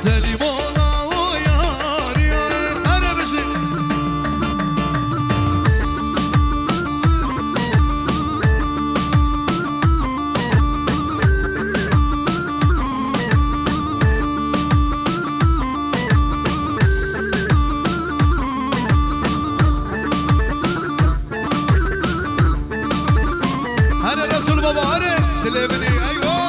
سلیم الله و یاری هر بشی هر رسول بابا هر دل بنی ایوه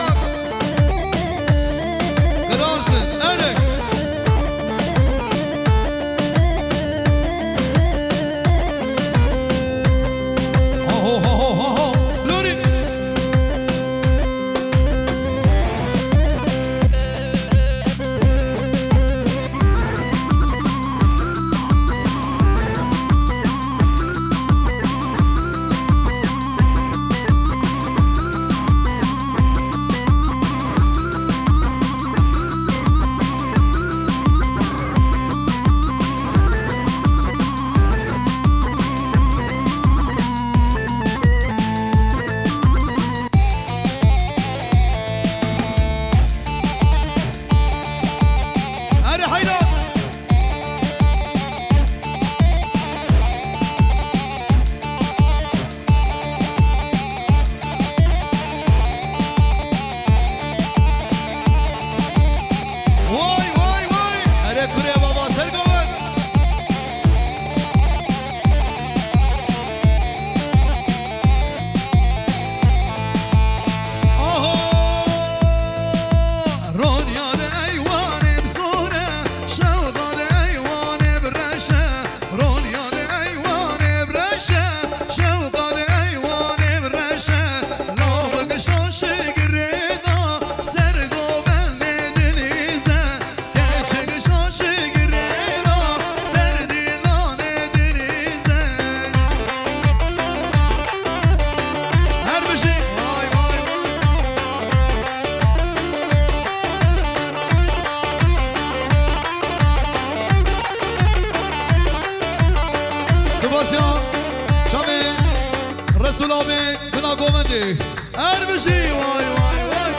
رسول آمین بنا گومندی هر بشی وای وای وای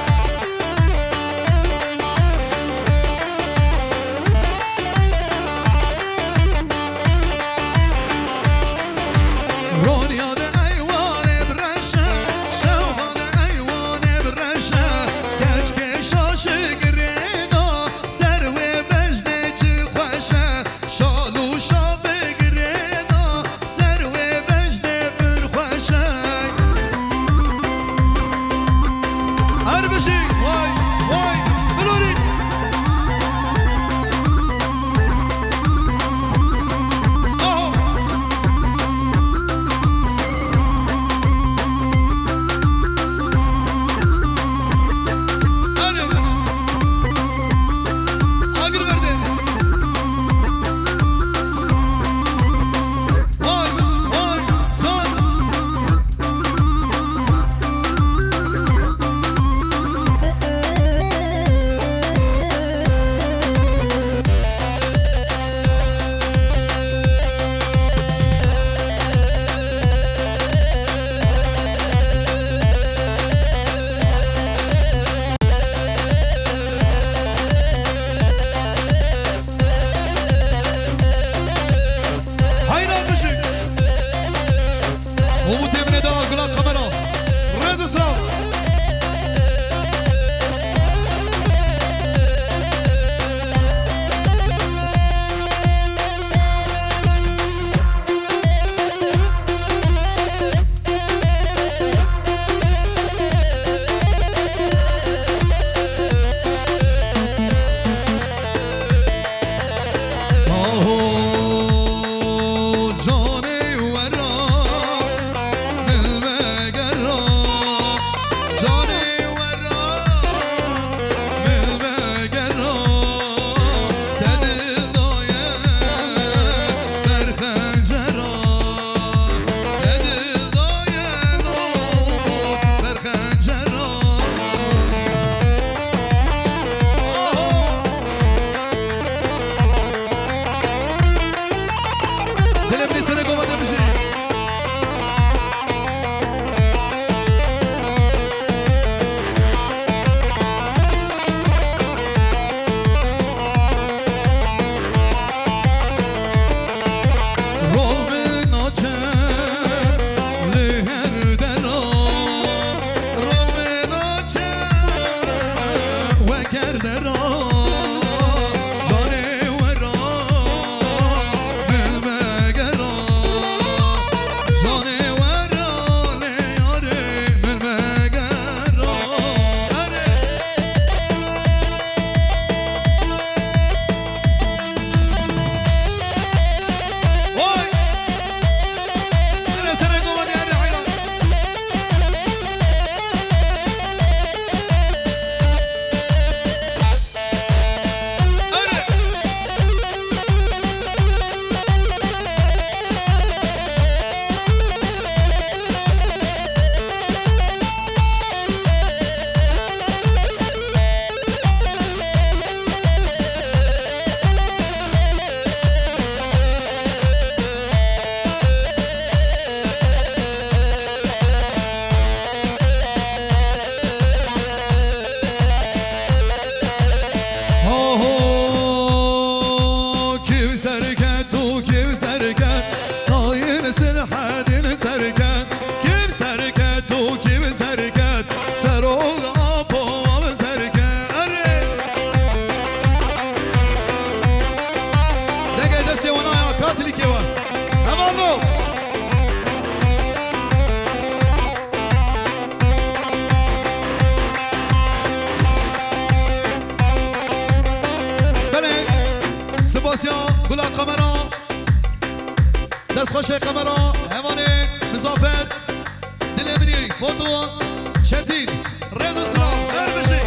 رونیاد ایوان برشه شوهان ایوان برشه کچ کشاش گرینا سر و بجنه چی خوشه شالو شاب گرینا سر و بجنه برخوشه سپاسیا گلا کامرا دست خوش کامرا حیوانه مزافت دلبری فوتو شتین ردو سلام هر بشی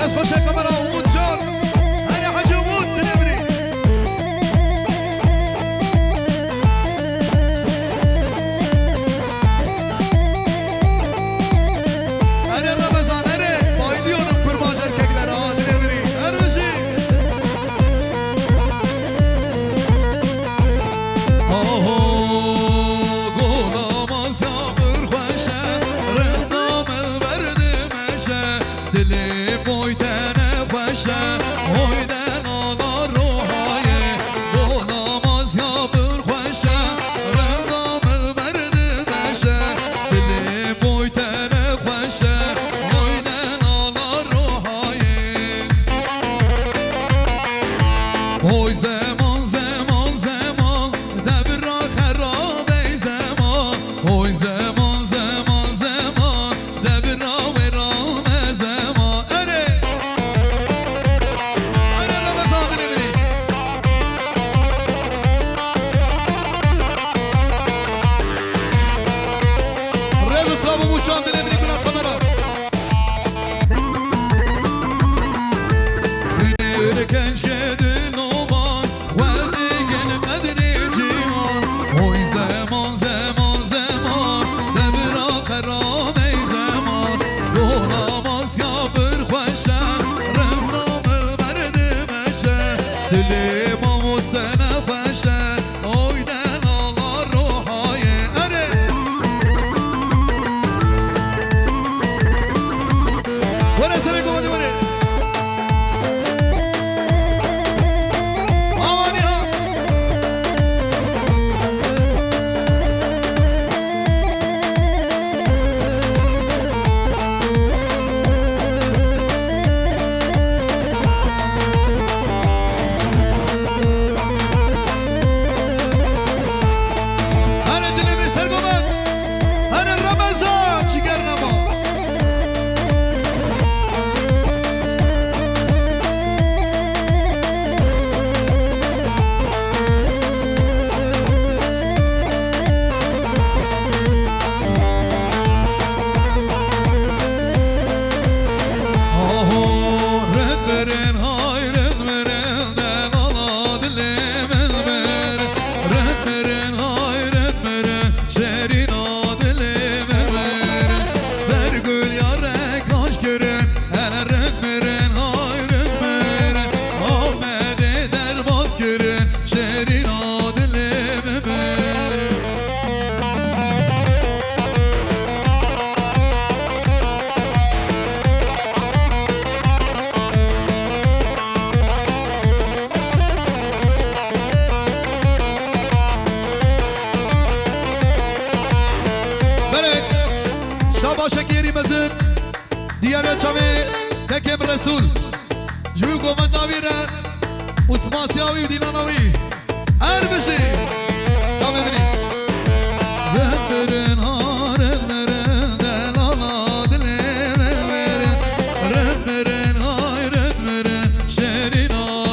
دست خوش کامرا امود جان هر حاجی امود دلبری اره رمضان اره بایدی اونم کرمان جرکگلر ها دلبری هر بشی گلام سابر خوشه رندام الورد مشه دلی بایتنه خوشه هایدن آلا روحای گلام سابر خوشه رندام الورد مشه دلی بایتنه خوشه هایدن آلا روحای های زمان زمان زمان دبر را خرابه زمان های زمان زمان زمان دبر را ورام زمان اره رمضان دلبری رد اسلام و موشان دلبری بنا کامرا بینیر کنج که دل نوان و دیگن قدر جیان های زمان زمان زمان دبر را خرام ای زمان گلام آسیابر خوشن رندام الورد مشه دل ما مستنه خوشن آیدن آلا روحای اره وره سره گمده وره آوانی ها هر دلبری سرگمد هر رمضان جگر نما رد برن های رد برن دل آلا دلم البر رد برن های رد برن شیرین دلم البر سرگل یاره کاش کرن هر رد برن های رد برن آمده در باز کرن شیرین دلم البر بله شابا شکیری مزد دیاره چاوی تکم رسول جوی گومن ناویره عثمان سیاوی و دیلاناوی هر بشی شابه بینی زهبرن ها رهبرن دل آلا دلم البرن رهبرن های رهبرن شیرین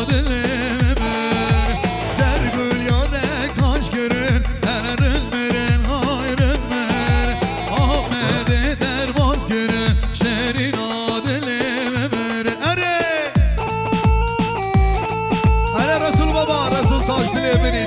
دلم البر سرگل یاره کاش کرن هر رهبرن های رهبرن آمده در باز کرن شیرین دلم البر اره رسول بابا رسول تاج دلبری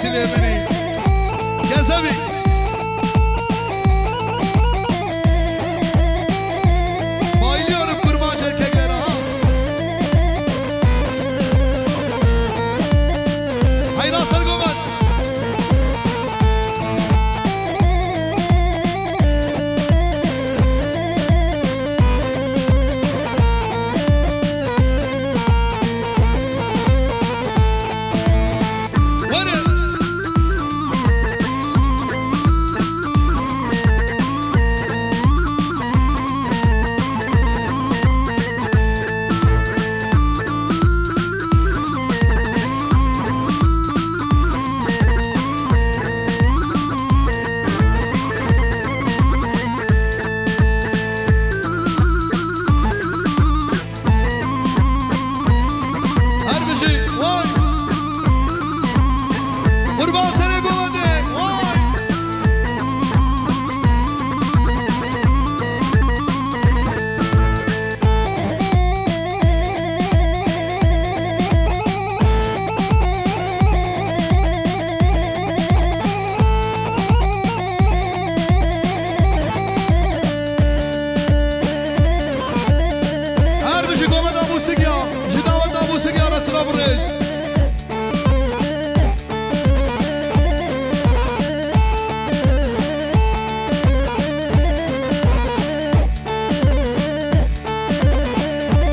بريس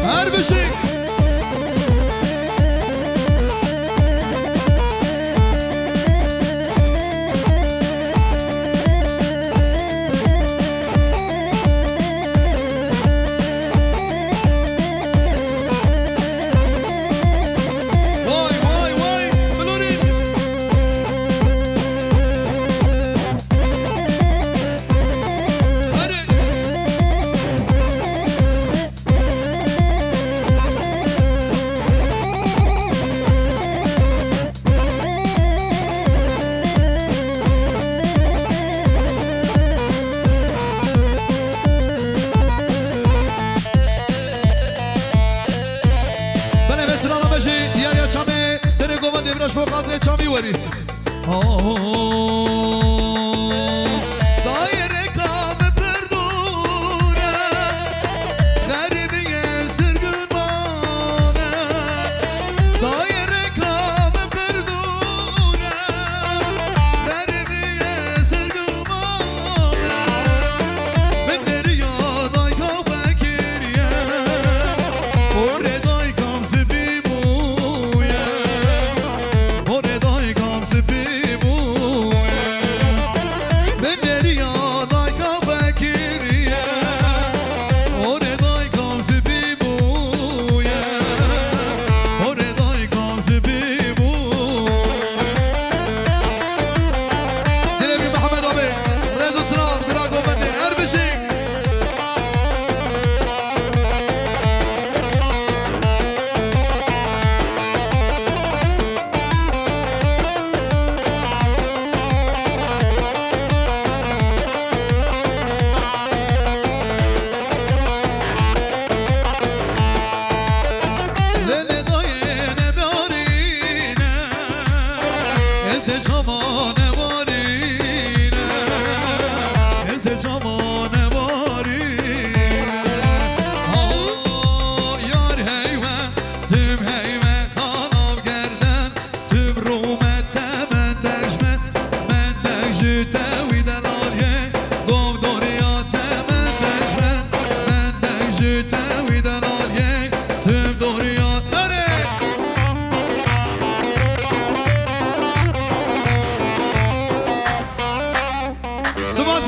هربشي فوق قدر چامی وری دایره کام پردونه غریبی سرگون مانه دایره کام پردونه غریبی سرگون مانه من دریا دای کا فکریه اوره دای کام زبیمویه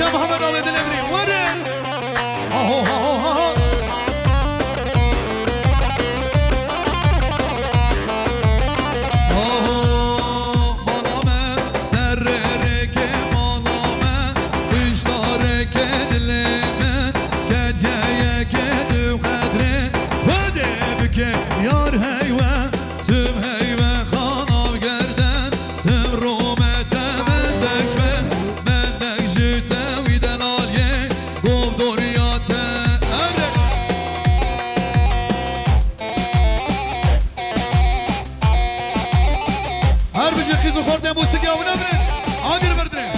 يا محمد عبد الابري ورن اهو اهو اهو یار هیوه تم هیوه خانم گردن تم رومت من دکمن من دکجت وی دلالیه گم دوریات اره هر بجی خیزو خورده موسیقی آونه برن آدیر بردن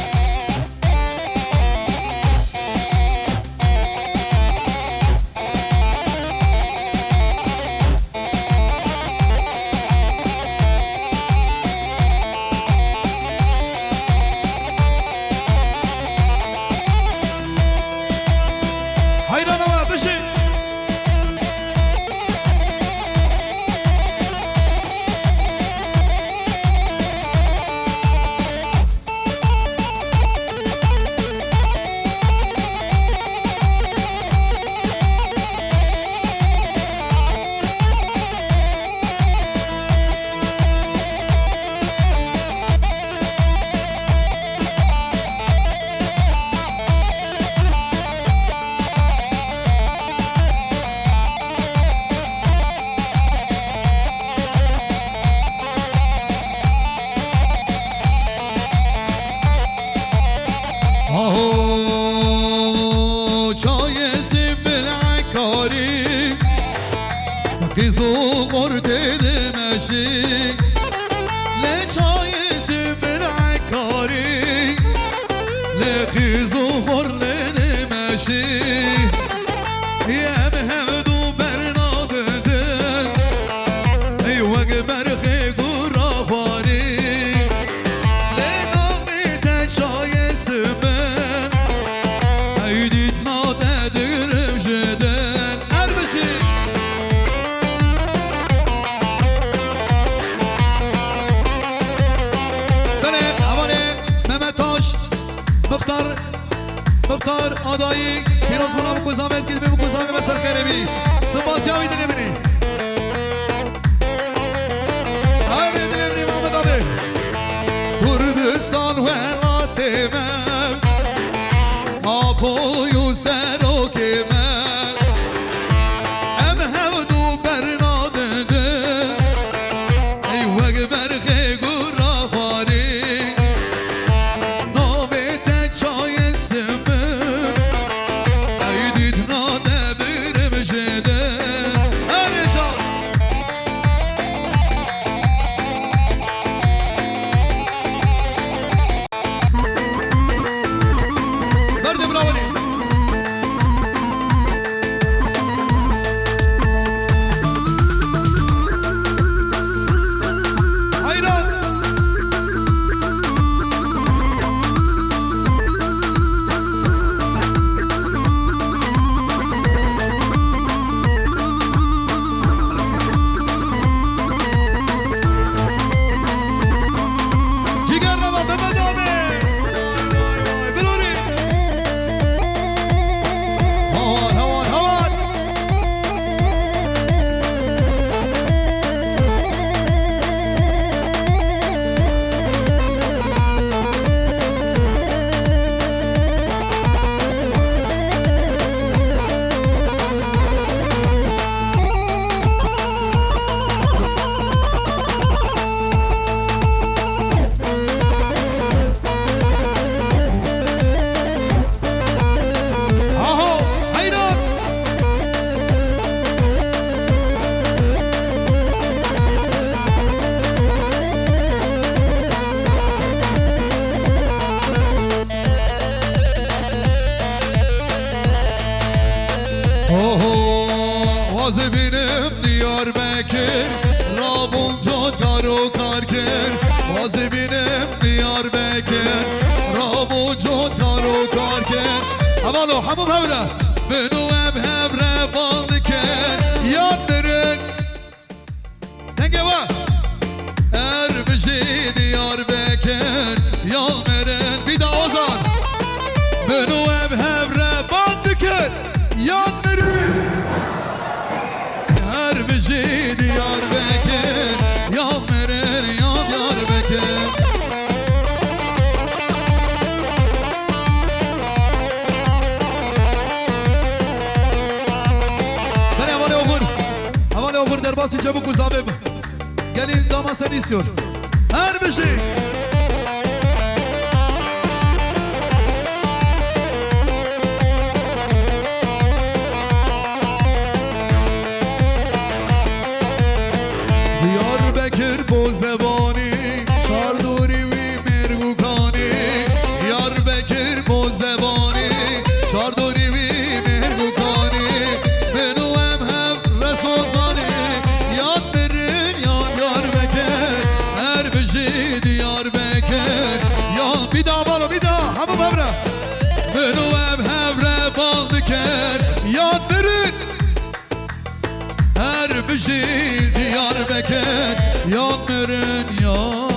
قيزو قرتي دمشي لچای سمر عکاری لقيزو قرل دمشي يا مهدو برنادن ای وقت آدایی پیروز بنا بکوزامت که بکوزامت بسر خیره بی سپاسی همی دلی منی هر دلی منی محمد آبی کردستان ولات من آپویو سروک من ام هودو برناده ده ای وگ برخه گورا خواری نوبت چای سمم ای دید ناده برم جده هر جان برد براولی بینم دیار بکر رابون جد کارو کار کر وازی بینم دیار بکر رابون جد کارو کار کر اولو همون هبره منو ام هبره باند کر یاد برن دنگه و ارمجی دیار بکر یاد برن بیدا آزار منو ام هبره باند کر یاد برن بجي ديار بكر يا مرر يا ديار بكر بني اوالي اوغور درباسي جابوك وزابب قليل داما سنيسيون هر بجي زبانی چاردوری وی مرگوکانی یار بکر با زبانی چاردوری وی مرگوکانی منو هم رسوزانی یاد برن یار بکر هر بجید یار بکر یاد بیدا بالو بیدا همه ببره منو هم رباند کر یاد برن هر بجید یار بکر یاد برن یاد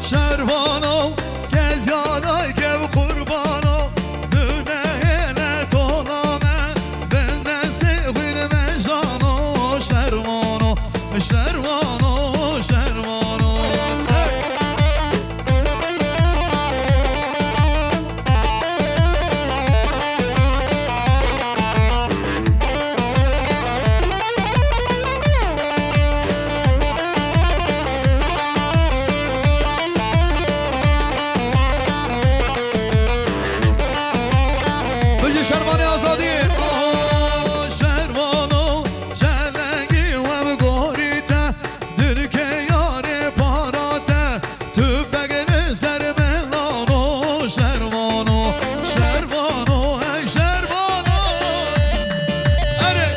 شروانو کز یادای که قربانو دونه هله طولامه بنده سیخین مجانو شروانو شروانو شروانو شروان آزادی شروانو چلنگی و گوریته دل که یار پاراته تو فگر سر ملانو شروانو شروانو ای شروانو اره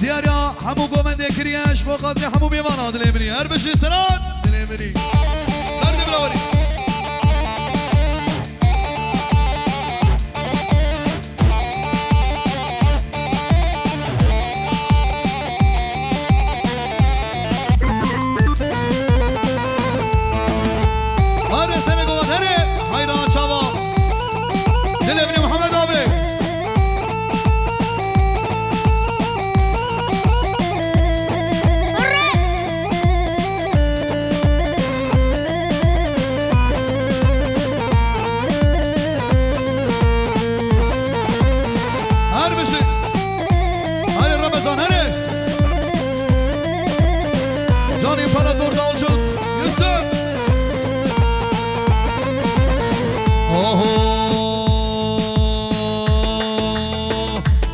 دیاریا همو گومنده کریش با قدری همو بیوانا دلی منی هر بشی سرات دلی منی بردی براوری هر سنه گومن هره حیران شوا دلی منی محمد آبی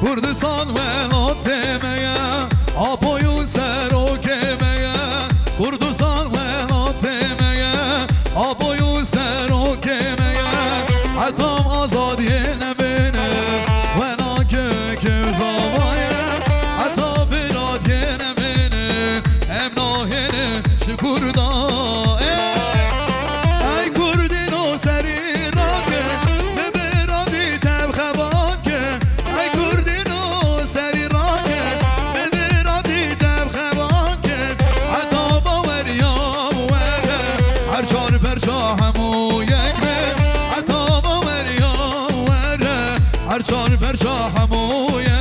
Kurdistan velat demeye Apoyun sero kemeye Kurdistan velat demeye Apoyun sero kemeye Hatam azadiye nebine Vena kökü zavaya Hatta birat yene bine Emnahene şükurda Ey kurdin o seri rake Beberadi tebhebat ke Ey kurdin o seri rake Beberadi tebhebat ke Hatta baver ya vere Her çar perşa hemu yekme Hatta baver ya vere Her çar perşa hemu yekme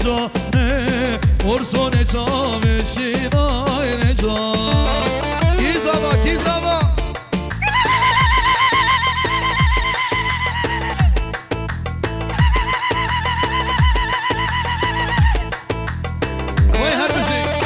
جانه ورسون جام شینای جان کی زبا وای هر بشی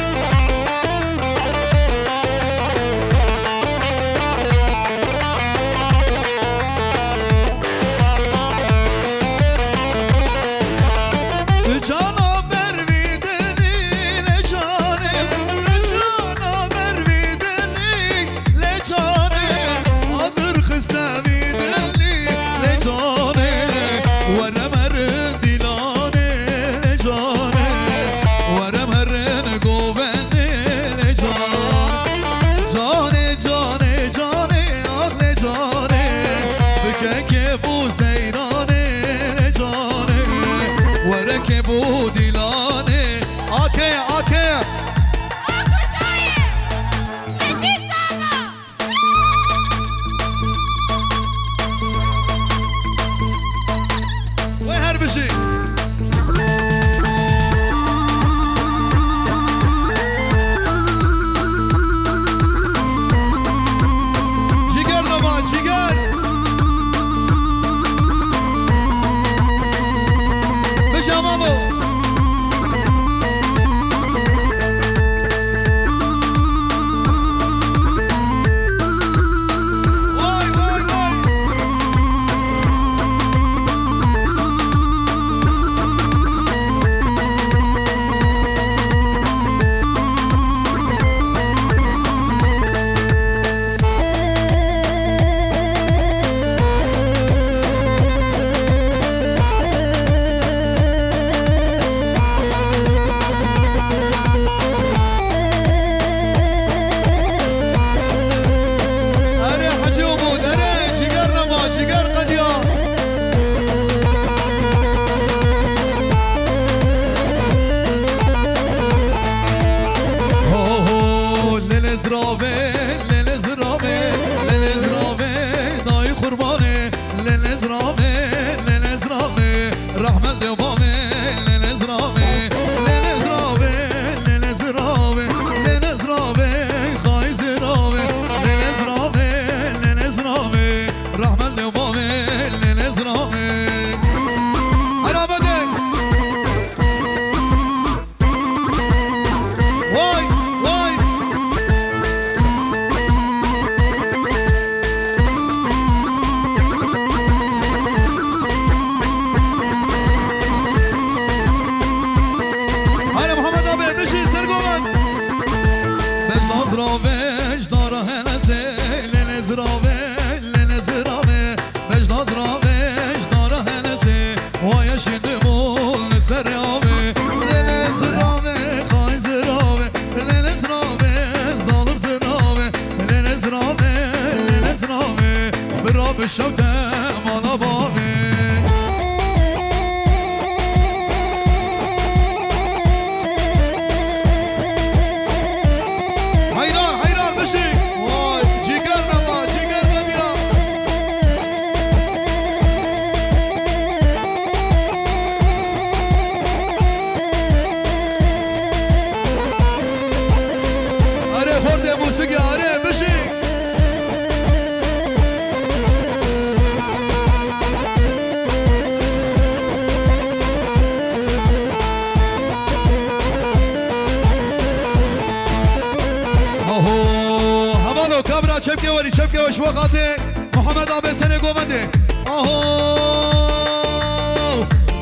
چپکه وش وقته محمد آبه سنه گومنده آهو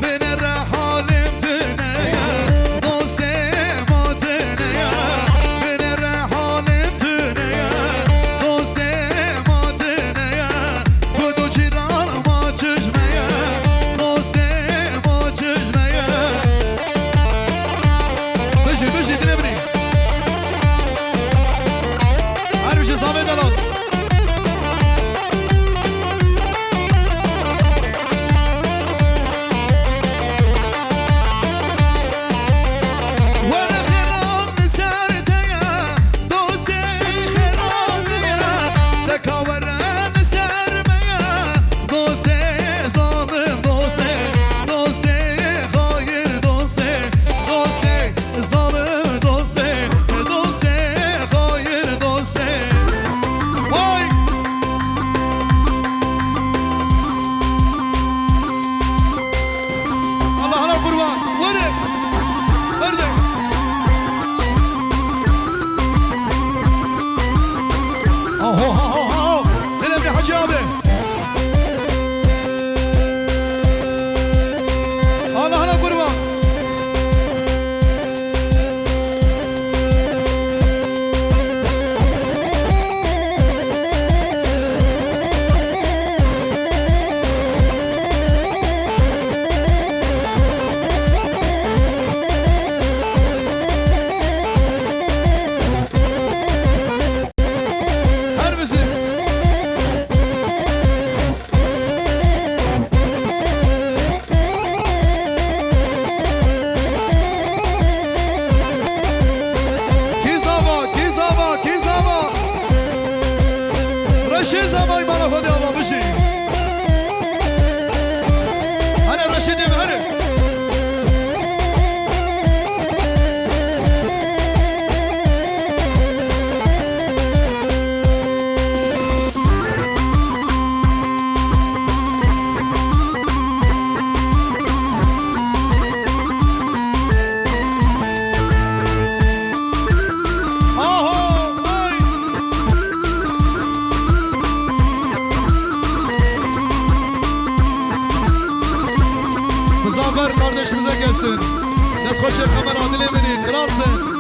بین رحالم تنه دوست ما تنه بین رحالم تنه دوست ما تنه گدو چیران ما چشمه دوست ما چشمه بشی دل بری هر بشی صابه دلال دست خوش کمر عادل منی kralsın.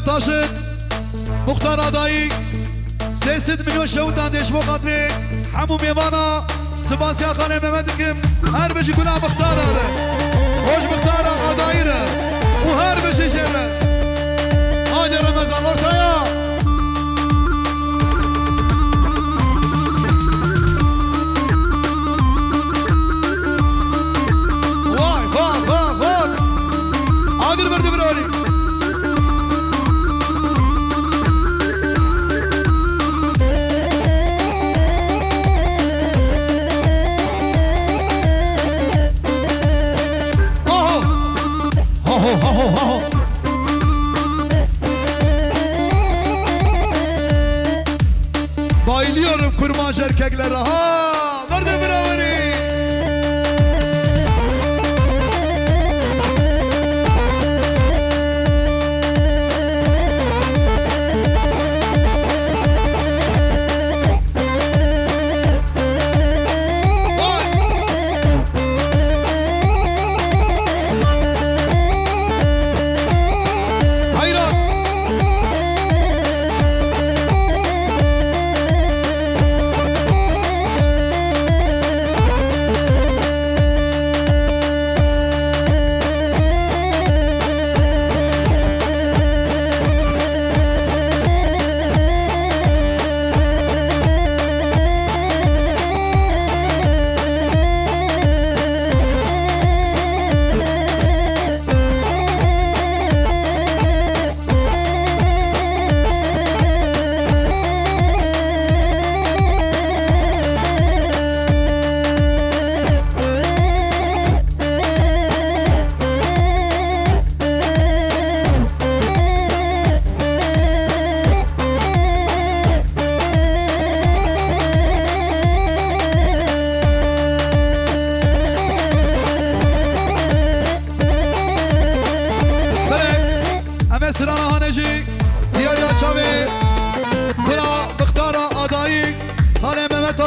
Taşık Muhtar adayı Sesit milyon şehudan deşmo katri Hamu mevana Sibasya Khane Mehmet Kim Her beşi günah muhtarı Hoş muhtara adayı Bu her beşi şehre Hadi Ramazan ortaya Vay vay vay vay Adir verdi bir öyle Bayılıyorum kurmancı erkeklere ha. Nerede biraveri?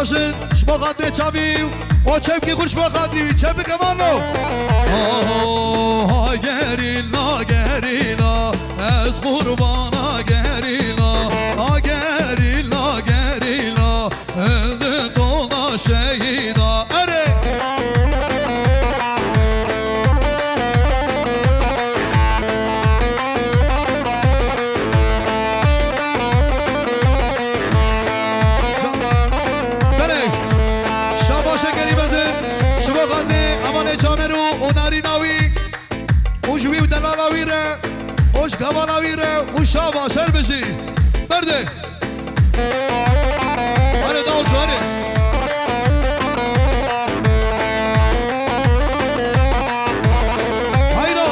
Taşın şma kadri çabi o çevki kuş şma kadri çevki kemanlo ha gerila gerila ez kurbana gerila ha gerila gerila öldü tola şehida ere Hoş kavanavire uşava şerbesi Nerede? Hadi davulcu hadi Hayro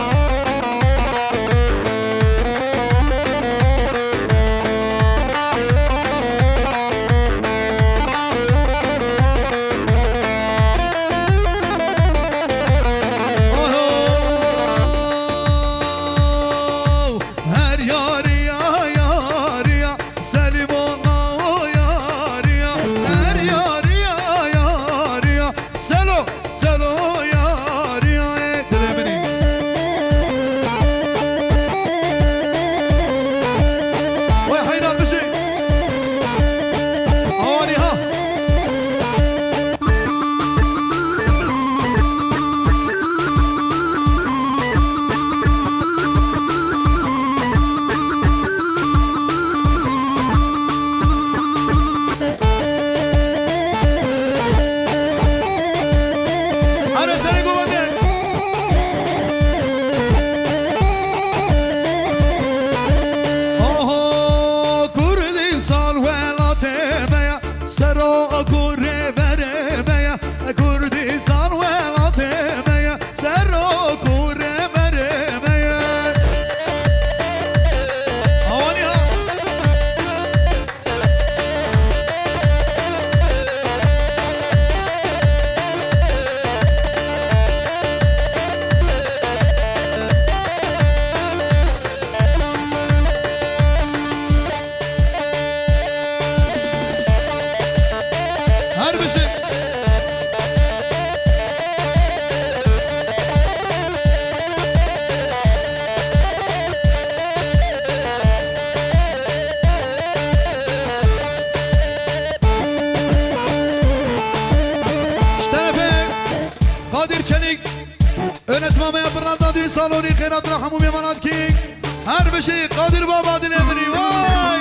هر بشي قادر بابا دلبري واي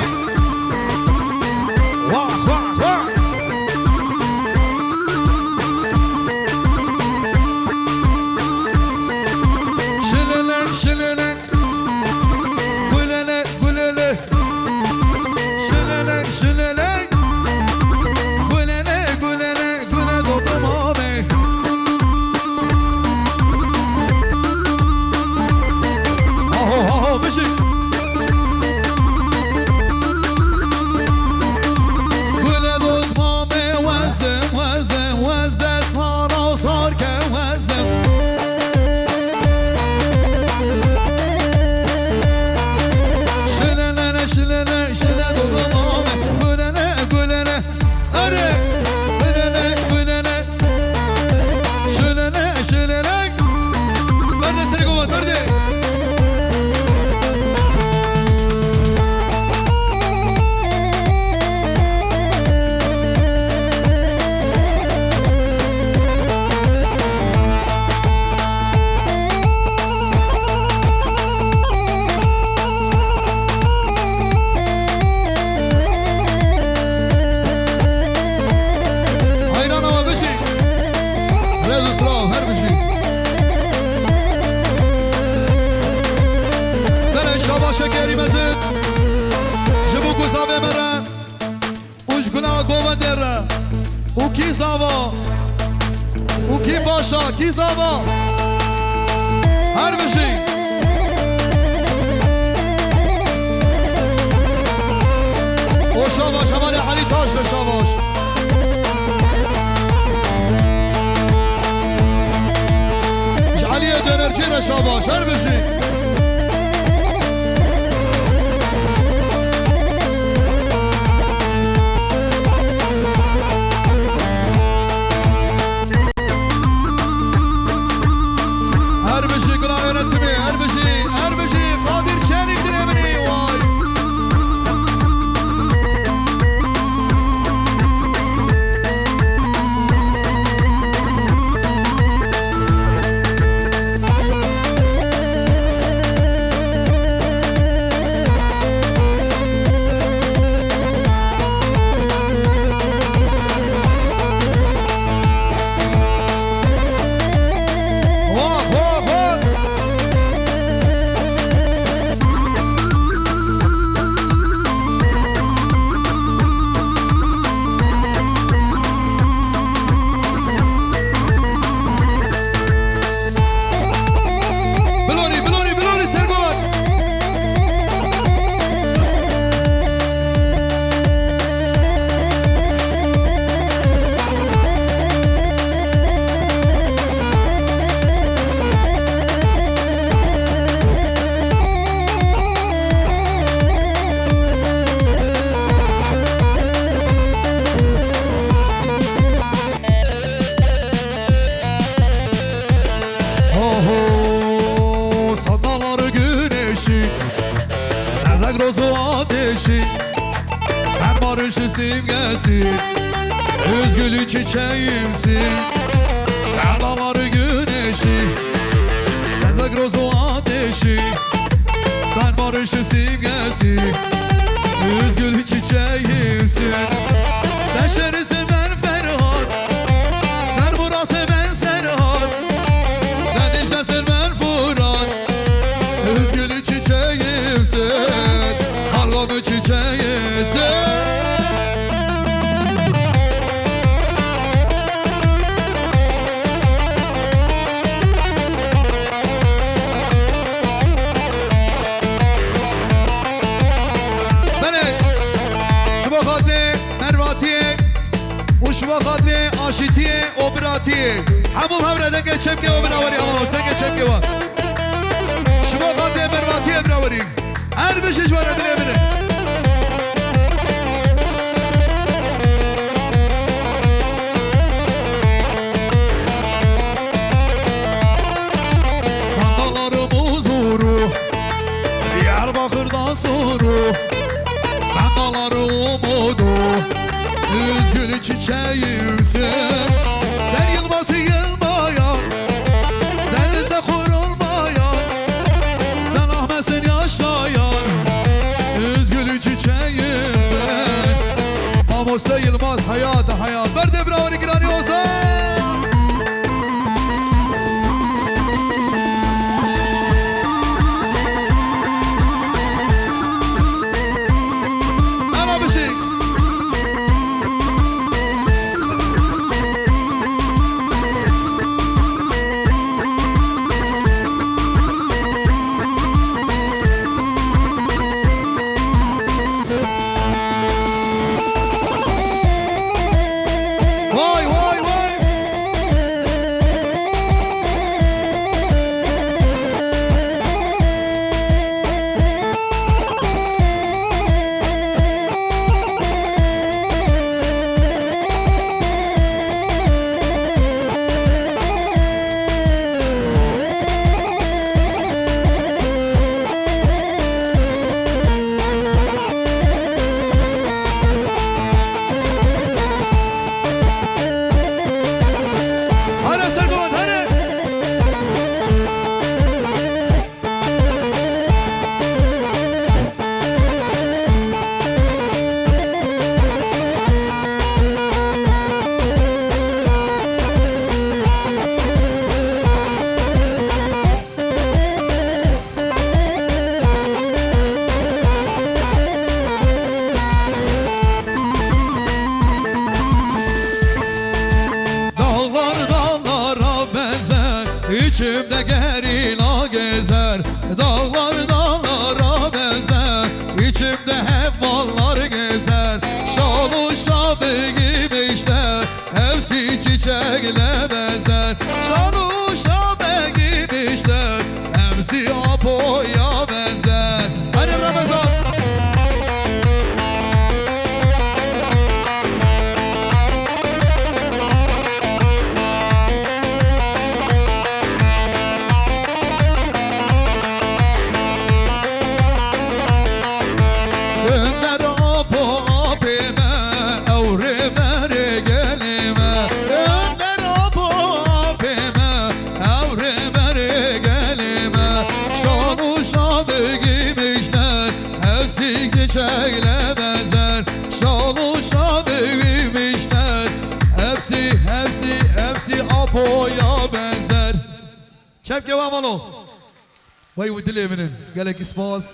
واح واح واح شللك شللك قللك قللك شللك شللك قللك قللك قللك وطمامي اهو بشي قللك وطمامي وزم وزم وزم صار وصار كوزم شلنا شلنا ضمامه قلنا أري قلنا شلنا برد سرقوات برد شکری مزد جبو گذابه مرا اوش گناه گوه دره او کی زاوا او کی باشا کی زاوا هر بشی او شاباش همالی حالی تاش شاباش جعلیه دنرچی را شاباش هر بشی Simgesin, özgülü çiçeğimsin. Sen dağları güneşi, sen de grozu ateşi. Sen barışı simgesi, özgülü çiçeğimsin. Sen şerisin ben Ferhat, sen burası ben Serhat. Sen Dicle'sin ben Fırat, özgülü çiçeğimsin. Kalbimi çiçeğimsin. شما خاطر آشیتی اوبراتی همون هوره دنگه چمکه و براوری همون دنگه چمکه و شما خاطر برواتی براوری هر بشش وارد نمیره Sandallarımız vuru Diyarbakır'dan soru Sandalları umudu Üzgün çiçeğimsin Sen yılması yılmayan Denizde kurulmayan Sen ahmetsin yaşayan Aras hayata hayat. Berde bravari girani olsa. İçimde gerila gezer, dağlar dağlara benzer. İçimde hep vallar gezer, şalı şabı giymişler. Hepsi çiçekle benzer, şalı şabı giymişler. Hepsi Apo'ya benzer. Hadi Ramazan. Çiçekle benzer, şalı şabı giymişler. Hepsi Apo'ya benzer. Şef kevam alo. Vay bu dili eminin. Gelek ispas.